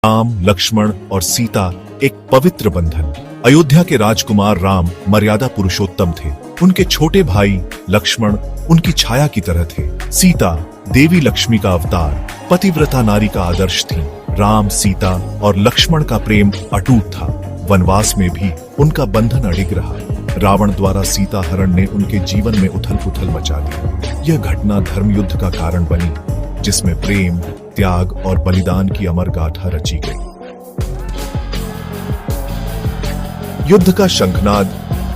राम, लक्ष्मण और सीता एक पवित्र बंधन। अयोध्या के राजकुमार राम मर्यादा पुरुषोत्तम थे। उनके छोटे भाई लक्ष्मण उनकी छाया की तरह थे। सीता देवी लक्ष्मी का अवतार, पतिव्रता नारी का आदर्श थी। राम, सीता और लक्ष्मण का प्रेम अटूट था। वनवास में भी उनका बंधन अडिग रहा। रावण द्वारा सीता हरण ने उनके जीवन में उथल पुथल मचा दी। यह घटना धर्म युद्ध का कारण बनी, जिसमें प्रेम, त्याग और बलिदान की अमर गाथा रची गई। युद्ध का शंखनाद,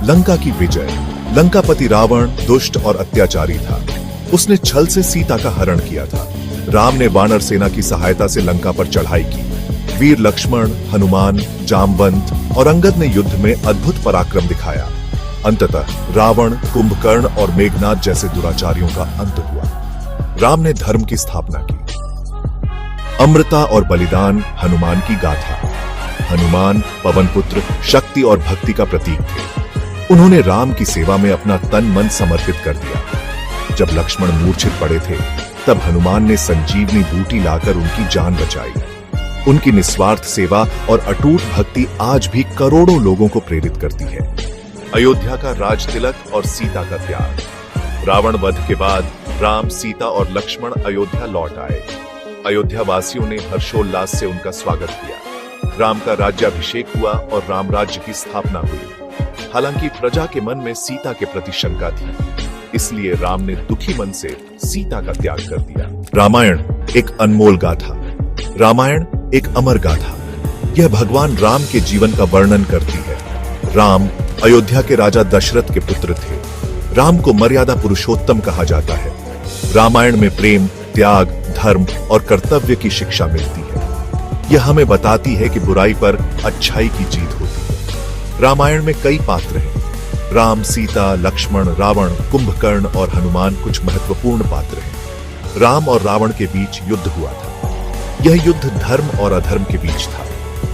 लंका की विजय। लंकापति रावण दुष्ट और अत्याचारी था। उसने छल से सीता का हरण किया था। राम ने वानर सेना की सहायता से लंका पर चढ़ाई की। वीर लक्ष्मण, हनुमान, जामवंत और अंगद ने युद्ध में अद्भुत पराक्रम दिखाया। अंततः रावण, कुंभकर्ण और मेघनाद जैसे दुराचारियों का अंत हुआ। राम ने धर्म की स्थापना की। अमृता और बलिदान, हनुमान की गाथा। हनुमान पवन पुत्र, शक्ति और भक्ति का प्रतीक थे। उन्होंने राम की सेवा में अपना तन मन समर्पित कर दिया। जब लक्ष्मण मूर्छित पड़े थे, तब हनुमान ने संजीवनी बूटी लाकर उनकी जान बचाई। उनकी निस्वार्थ सेवा और अटूट भक्ति आज भी करोड़ों लोगों को प्रेरित करती है। अयोध्या का राज तिलक और सीता का त्याग। रावण वध के बाद राम, सीता और लक्ष्मण अयोध्या लौट आए। अयोध्या वासियों ने हर्षोल्लास से उनका स्वागत किया। राम का राज्याभिषेक हुआ और राम राज्य की स्थापना हुई। हालांकि प्रजा के मन में सीता के प्रति शंका थी, इसलिए राम ने दुखी मन से सीता का त्याग कर दिया। रामायण एक अनमोल गाथा। रामायण एक अमर गाथा। यह भगवान राम के जीवन का वर्णन करती है। राम अयोध्या के राजा दशरथ के पुत्र थे। राम को मर्यादा पुरुषोत्तम कहा जाता है। रामायण में प्रेम, त्याग, धर्म और कर्तव्य की शिक्षा मिलती है। यह हमें बताती है कि बुराई पर अच्छाई की जीत होती है। रामायण में कई पात्र हैं। राम, सीता, लक्ष्मण, रावण, कुंभकर्ण और हनुमान कुछ महत्वपूर्ण पात्र हैं। राम और रावण के बीच युद्ध हुआ था। यह युद्ध धर्म और अधर्म के बीच था।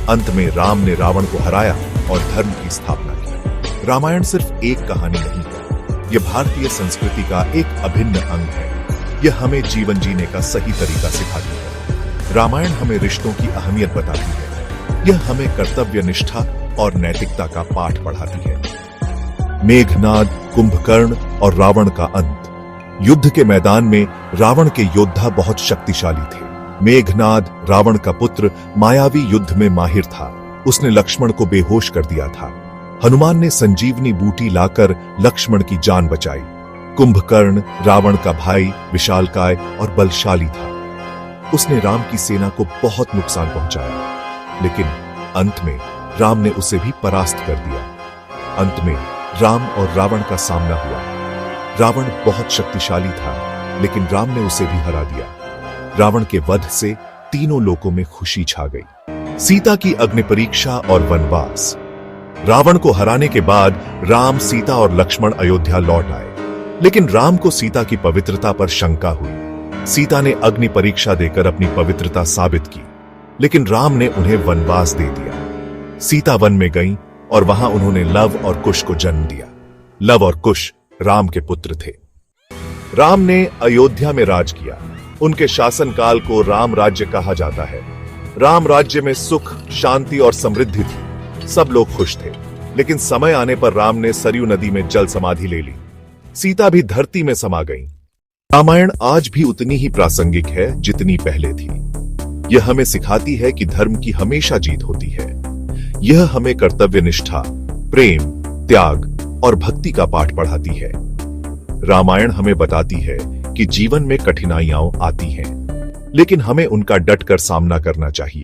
अंत में राम ने रावण को हराया और धर्म की स्थापना की। रामायण सिर्फ एक कहानी नहीं है, यह भारतीय संस्कृति का एक अभिन्न अंग है। यह हमें जीवन जीने का सही तरीका सिखाती है। रामायण हमें रिश्तों की अहमियत बताती है। यह हमें कर्तव्य निष्ठा और नैतिकता का पाठ पढ़ाती है। मेघनाद, कुंभकर्ण और रावण का अंत। युद्ध के मैदान में रावण के योद्धा बहुत शक्तिशाली थे। मेघनाद, रावण का पुत्र, मायावी युद्ध में माहिर था। उसने लक्ष्मण को बेहोश कर दिया था। हनुमान ने संजीवनी बूटी लाकर लक्ष्मण की जान बचाई। कुंभकर्ण, रावण का भाई, विशालकाय और बलशाली था। उसने राम की सेना को बहुत नुकसान पहुंचाया, लेकिन अंत में राम ने उसे भी परास्त कर दिया। अंत में राम और रावण का सामना हुआ। रावण बहुत शक्तिशाली था, लेकिन राम ने उसे भी हरा दिया। रावण के वध से तीनों लोकों में खुशी छा गई। सीता की अग्नि परीक्षा और वनवास। रावण को हराने के बाद राम, सीता और लक्ष्मण अयोध्या लौट आए, लेकिन राम को सीता की पवित्रता पर शंका हुई। सीता ने अग्नि परीक्षा देकर अपनी पवित्रता साबित की, लेकिन राम ने उन्हें वनवास दे दिया। सीता वन में गईं और वहां उन्होंने लव और कुश को जन्म दिया। लव और कुश राम के पुत्र थे। राम ने अयोध्या में राज किया। उनके शासनकाल को राम राज्य कहा जाता है। राम राज्य में सुख, शांति और समृद्धि थी। सब लोग खुश थे, लेकिन समय आने पर राम ने सरयू नदी में जल समाधि ले ली। सीता भी धरती में समा गई। रामायण आज भी उतनी ही प्रासंगिक है जितनी पहले थी। यह हमें सिखाती है कि धर्म की हमेशा जीत होती है। यह हमें कर्तव्य निष्ठा, प्रेम, त्याग और भक्ति का पाठ पढ़ाती है। रामायण हमें बताती है कि जीवन में कठिनाइयां आती हैं, लेकिन हमें उनका डटकर सामना करना चाहिए।